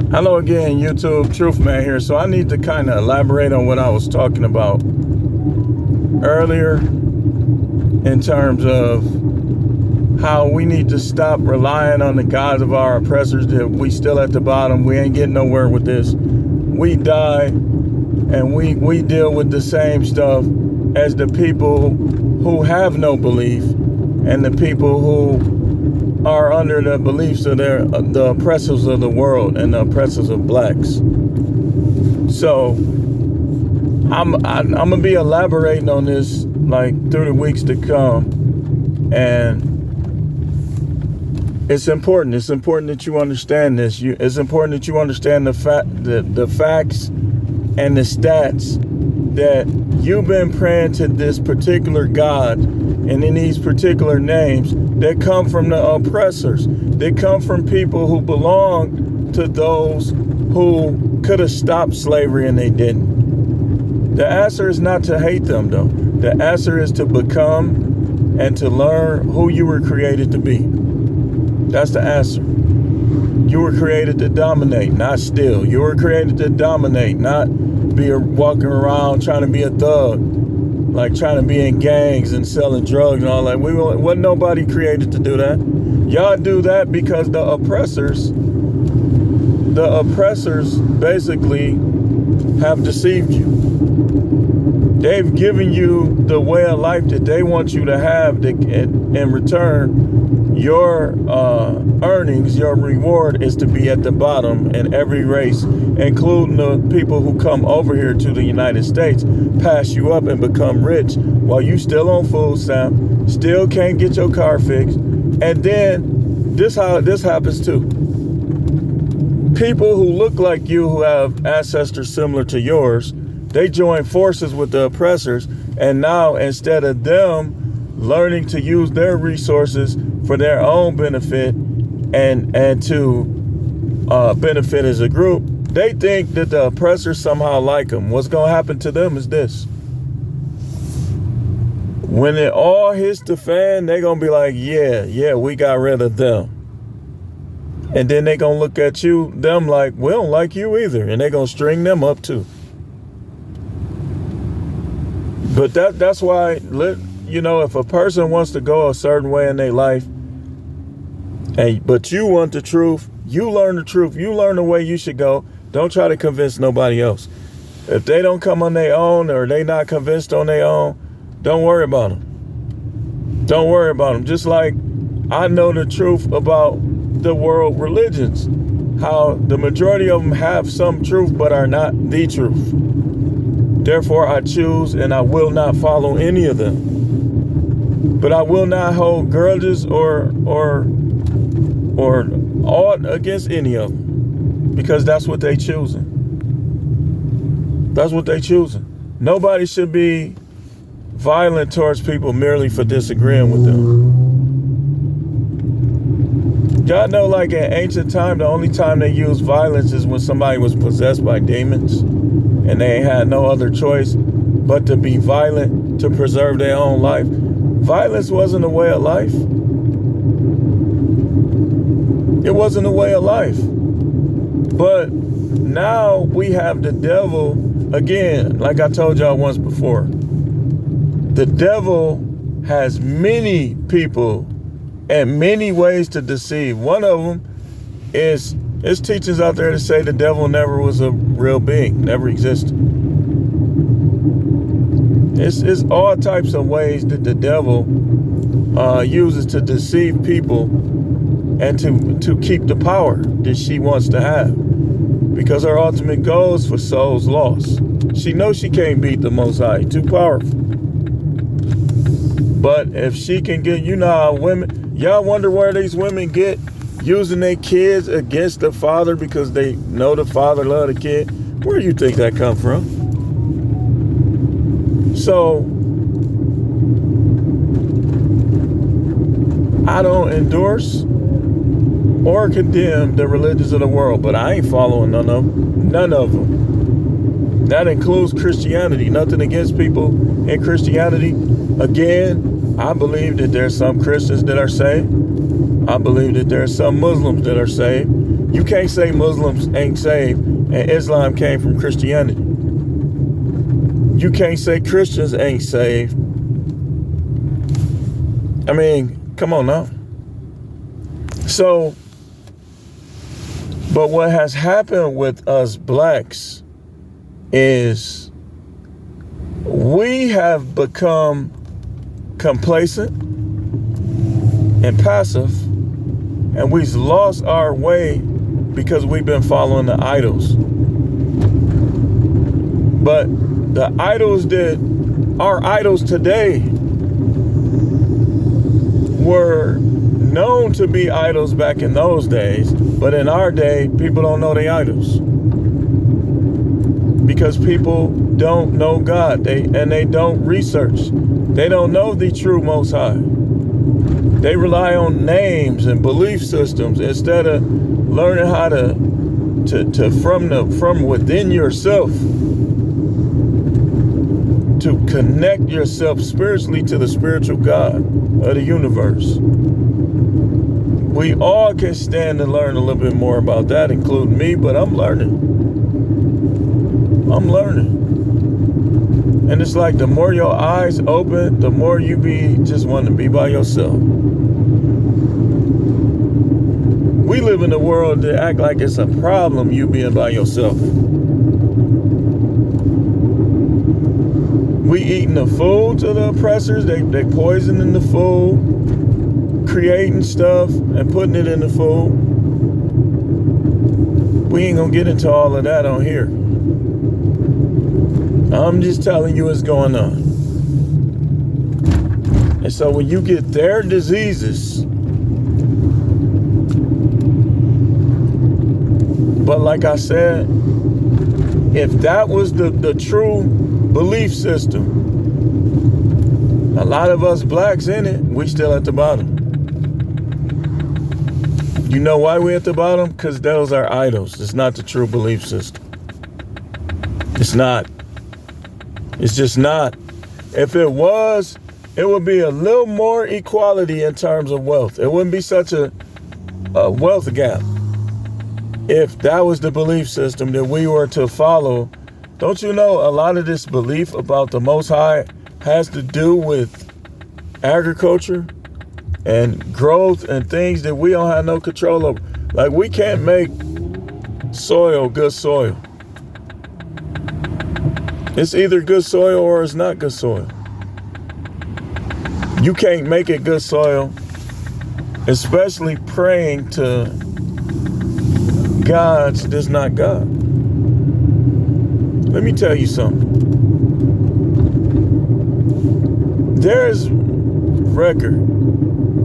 Hello again, YouTube. Truth Man here. So I need to kind of elaborate on what I was talking about earlier in terms of how we need to stop relying on the gods of our oppressors, that we still at the bottom. We ain't getting nowhere with this. We die and we deal with the same stuff as the people who have no belief and the people who are under the beliefs of the oppressors of the world and the oppressors of blacks. So I'm gonna be elaborating on this like through the weeks to come, and it's important. It's important that you understand this. It's important that you understand the facts and the stats that you've been praying to this particular God and in these particular names that come from the oppressors. They come from people who belong to those who could have stopped slavery and they didn't. The answer is not to hate them, though. The answer is to become and to learn who you were created to be. That's the answer. You were created to dominate, not steal. You were created to dominate, not be walking around trying to be a thug, like trying to be in gangs and selling drugs and all that. Wasn't nobody created to do that. Y'all do that because the oppressors basically have deceived you. They've given you the way of life that they want you to have. In return, your earnings, your reward is to be at the bottom in every race, including the people who come over here to the United States, pass you up and become rich while you still on food stamp, still can't get your car fixed. And then this happens too. People who look like you, who have ancestors similar to yours, they join forces with the oppressors, and now instead of them learning to use their resources for their own benefit and to benefit as a group, they think that the oppressors somehow like them. What's going to happen to them is this. When it all hits the fan, they're going to be like, yeah, we got rid of them. And then they're going to look at them like, we don't like you either. And they're going to string them up too. But that's why, if a person wants to go a certain way in their life, but you want the truth, you learn the truth, you learn the way you should go. Don't try to convince nobody else. If they don't come on their own or they not convinced on their own, don't worry about them. Don't worry about them. Just like I know the truth about the world religions, how the majority of them have some truth but are not the truth. Therefore, I choose and I will not follow any of them. But I will not hold grudges or aught against any of them, because that's what they choosing. That's what they choosing. Nobody should be violent towards people merely for disagreeing with them. Y'all know, like in ancient time, the only time they used violence is when somebody was possessed by demons and they had no other choice but to be violent to preserve their own life. Violence wasn't a way of life. It wasn't a way of life. But now we have the devil, again, like I told y'all once before. The devil has many people and many ways to deceive. One of them is teachers out there to say the devil never was a real being, never existed. It's all types of ways that the devil uses to deceive people and to keep the power that she wants to have. Because her ultimate goal is for souls lost. She knows she can't beat the Most High, too powerful. But if she can get, how women, y'all wonder where these women get using their kids against the father because they know the father loved the kid. Where do you think that come from? So I don't endorse or condemn the religions of the world, but I ain't following none of them. That includes Christianity. Nothing against people in Christianity. Again, I believe that there's some Christians that are saved. I believe that there are some Muslims that are saved. You can't say Muslims ain't saved and Islam came from Christianity. You can't say Christians ain't saved. I mean, come on now. So, but what has happened with us blacks is we have become complacent and passive, and we've lost our way because we've been following the idols. But the idols that our idols today were known to be idols back in those days, but in our day, people don't know they idols because people don't know God. They don't research. They don't know the true Most High. They rely on names and belief systems instead of learning how to from within yourself to connect yourself spiritually to the spiritual God of the universe. We all can stand to learn a little bit more about that, including me, but I'm learning. And it's like the more your eyes open, the more you just want to be by yourself. We live in a world that act like it's a problem you being by yourself. We eating the food to the oppressors. They poisoning the food, creating stuff and putting it in the food. We ain't gonna get into all of that on here. I'm just telling you what's going on. And so when you get their diseases, but like I said, if that was the true belief system, a lot of us blacks in it, we still at the bottom. You know why we at the bottom? Because those are idols. It's not the true belief system. It's not. It's just not. If it was, it would be a little more equality in terms of wealth. It wouldn't be such a wealth gap. If that was the belief system that we were to follow, don't you know a lot of this belief about the Most High has to do with agriculture and growth and things that we don't have no control over. Like we can't make soil good soil. It's either good soil or it's not good soil. You can't make it good soil, especially praying to gods that's not God. Let me tell you something. There's record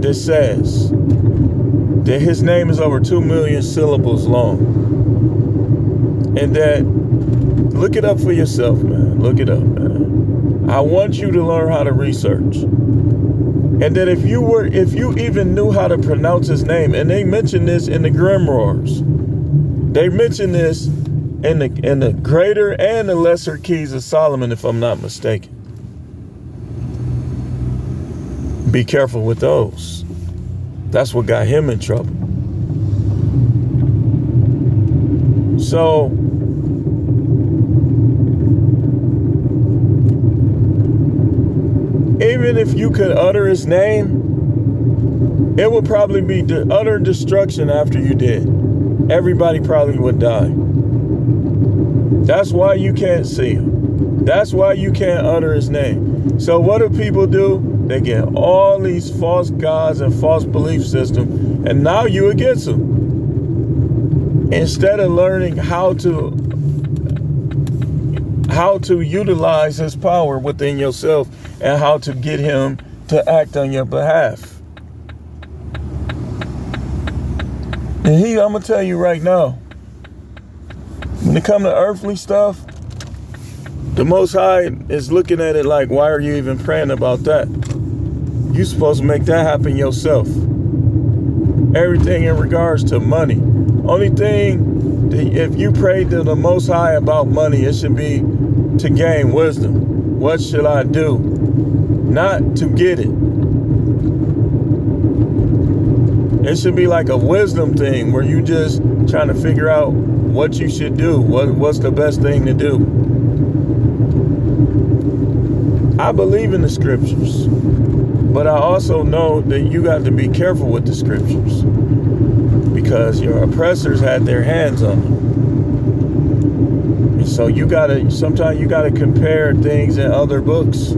that says that his name is over 2 million syllables long. And that, look it up for yourself, man. Look it up, man. I want you to learn how to research. And that if you even knew how to pronounce his name, and they mention this in the Grimoires, they mention this in the greater and the lesser keys of Solomon, if I'm not mistaken. Be careful with those. That's what got him in trouble. So, even if you could utter his name, it would probably be utter destruction after you did. Everybody probably would die. That's why you can't see him. That's why you can't utter his name. So what do people do? They get all these false gods and false belief systems, and now you against them. Instead of learning how to utilize his power within yourself and how to get him to act on your behalf. And I'm gonna tell you right now, when it comes to earthly stuff, the Most High is looking at it like, why are you even praying about that? You're supposed to make that happen yourself. Everything in regards to money. Only thing, if you pray to the Most High about money, it should be to gain wisdom. What should I do? Not to get it. It should be like a wisdom thing where you just trying to figure out what you should do. What's the best thing to do? I believe in the scriptures, but I also know that you got to be careful with the scriptures because your oppressors had their hands on them. And so sometimes you gotta compare things in other books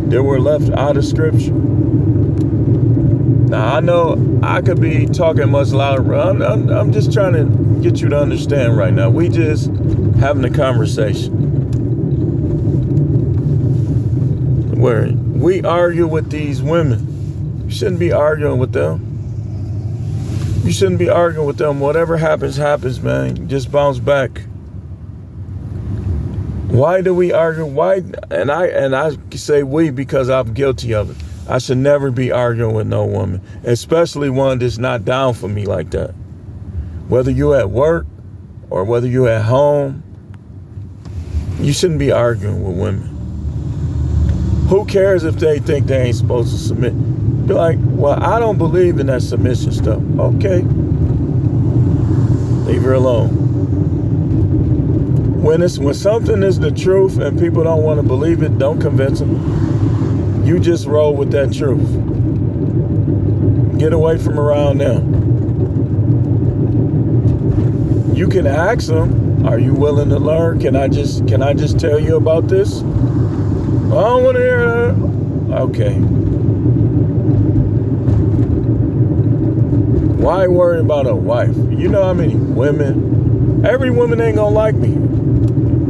that were left out of scripture. Now, I know I could be talking much louder. I'm just trying to get you to understand right now. We just having a conversation where we argue with these women. You shouldn't be arguing with them. You shouldn't be arguing with them. Whatever happens, happens, man. Just bounce back. Why do we argue? Why? And I say we because I'm guilty of it. I should never be arguing with no woman, especially one that's not down for me like that. Whether you at work or whether you at home, you shouldn't be arguing with women. Who cares if they think they ain't supposed to submit? Be like, well, I don't believe in that submission stuff. Okay. Leave her alone. When something is the truth and people don't want to believe it, don't convince them. You just roll with that truth. Get away from around them. You can ask them, are you willing to learn? Can I just tell you about this? I don't want to hear that. Okay. Why worry about a wife? You know how many women? Every woman ain't gonna like me.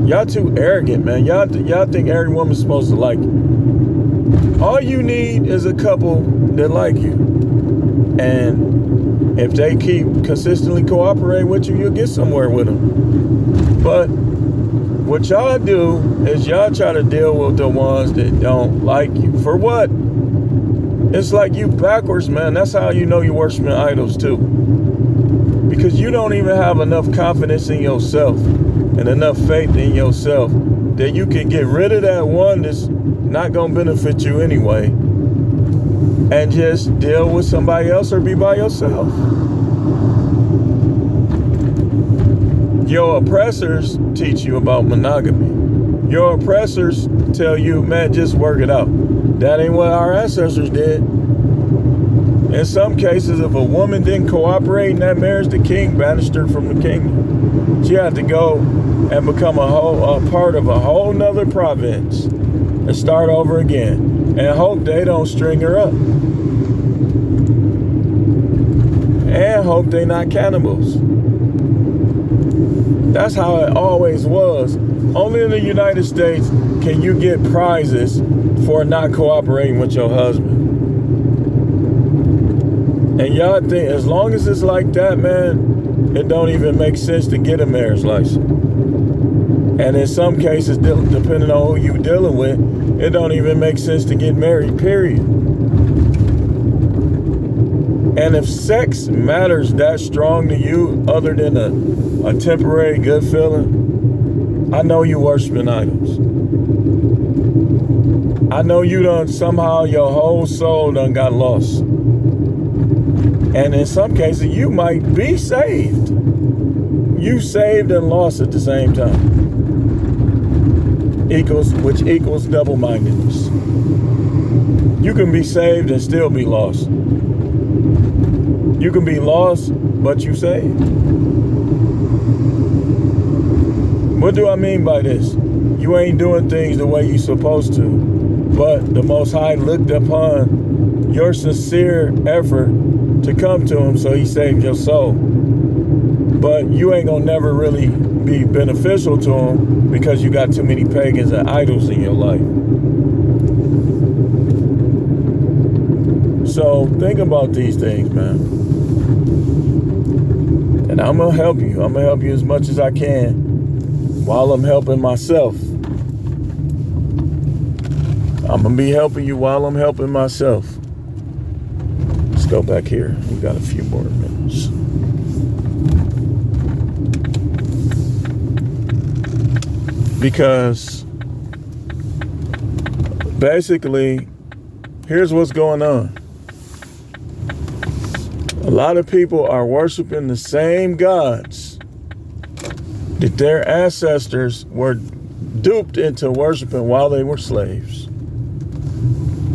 Y'all too arrogant, man. Y'all think every woman's supposed to like you. All you need is a couple that like you. And if they keep consistently cooperating with you, you'll get somewhere with them. But what y'all do is y'all try to deal with the ones that don't like you. For what? It's like you backwards, man. That's how you know you're worshiping idols too. Because you don't even have enough confidence in yourself and enough faith in yourself that you can get rid of that one that's not going to benefit you anyway and just deal with somebody else or be by yourself. Your oppressors teach you about monogamy. Your oppressors tell you, man, just work it out. That ain't what our ancestors did. In some cases, if a woman didn't cooperate in that marriage, the king banished her from the kingdom. She had to go and become a part of a whole nother province and start over again and hope they don't string her up. And hope they not cannibals. That's how it always was. Only in the United States can you get prizes for not cooperating with your husband. And y'all think as long as it's like that, man, it don't even make sense to get a marriage license. And in some cases, depending on who you dealing with, it don't even make sense to get married, period. And if sex matters that strong to you, other than a temporary good feeling, I know you worshiping idols. I know you done somehow your whole soul done got lost. And in some cases, you might be saved. You saved and lost at the same time. Which equals double-mindedness. You can be saved and still be lost. You can be lost, but you saved. What do I mean by this? You ain't doing things the way you're supposed to, but the Most High looked upon your sincere effort to come to him, so he saved your soul. But you ain't gonna never really be beneficial to him because you got too many pagans and idols in your life. So think about these things, man. And I'm gonna help you. I'm gonna help you as much as I can while I'm helping myself. I'm gonna be helping you while I'm helping myself. Let's go back here. We got a few more minutes. Because basically, here's what's going on. A lot of people are worshiping the same gods that their ancestors were duped into worshiping while they were slaves,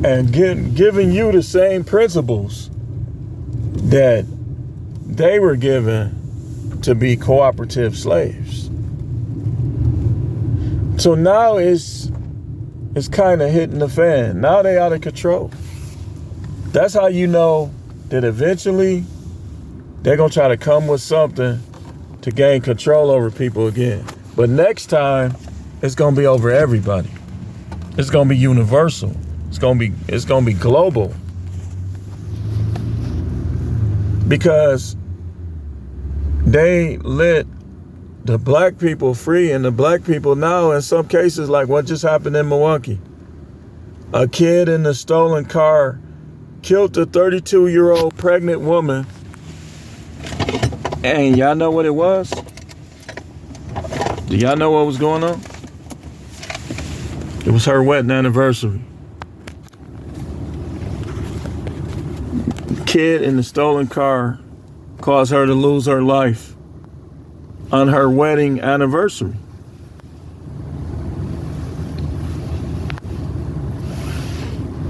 and giving you the same principles that they were given to be cooperative slaves. So now it's kind of hitting the fan. Now they out of control. That's how you know that eventually they're going to try to come with something to gain control over people again. But next time, it's going to be over everybody. It's going to be universal. It's going to be global. Because they let the black people free, and the black people now, in some cases, like what just happened in Milwaukee, a kid in a stolen car killed a 32-year-old pregnant woman. And y'all know what it was? Do y'all know what was going on? It was her wedding anniversary. Kid in the stolen car caused her to lose her life on her wedding anniversary.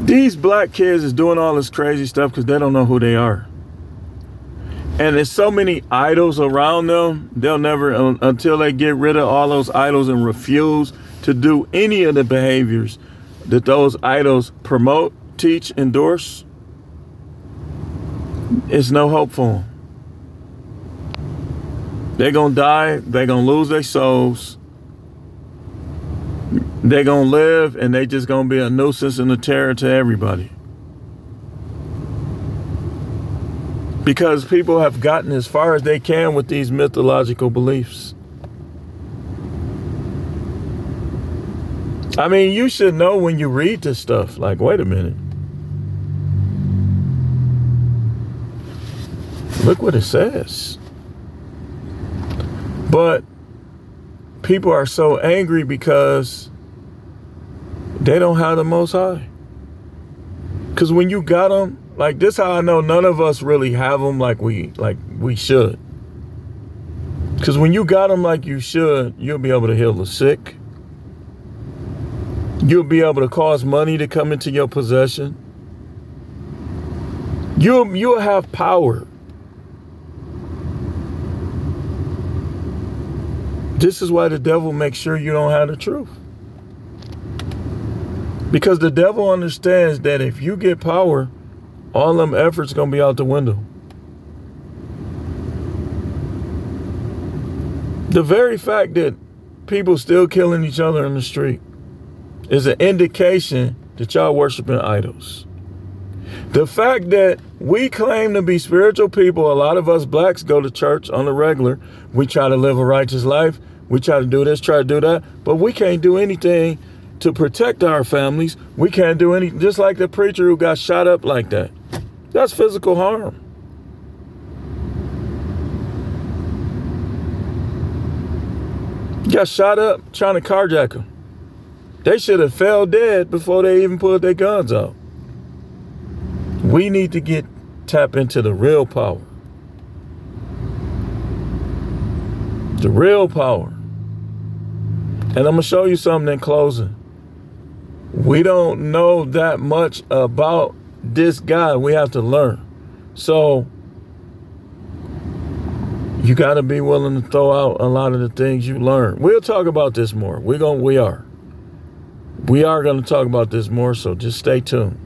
These black kids is doing all this crazy stuff because they don't know who they are. And there's so many idols around them, they'll never, until they get rid of all those idols and refuse to do any of the behaviors that those idols promote, teach, endorse, it's no hope for them. They're going to die. They're going to lose their souls. They're going to live, and they just going to be a nuisance and a terror to everybody. Because people have gotten as far as they can with these mythological beliefs. I mean, you should know when you read this stuff, like, wait a minute. Look what it says. But people are so angry because they don't have the Most High. Because when you got them, like this, how I know none of us really have them like we should. Because when you got them like you should, you'll be able to heal the sick. You'll be able to cause money to come into your possession. You'll have power. This is why the devil makes sure you don't have the truth. Because the devil understands that if you get power, all them efforts gonna be out the window. The very fact that people still killing each other in the street is an indication that y'all worshiping idols. The fact that we claim to be spiritual people, a lot of us blacks go to church on the regular. We try to live a righteous life. We try to do this, try to do that, but we can't do anything to protect our families. We can't do anything, just like the preacher who got shot up like that. That's physical harm. Got shot up trying to carjack him. They should have fell dead before they even pulled their guns out. We need to tap into the real power. The real power. And I'm going to show you something in closing. We don't know that much about this God. We have to learn. So you got to be willing to throw out a lot of the things you learn. We'll talk about this more. We are going to talk about this more, so just stay tuned.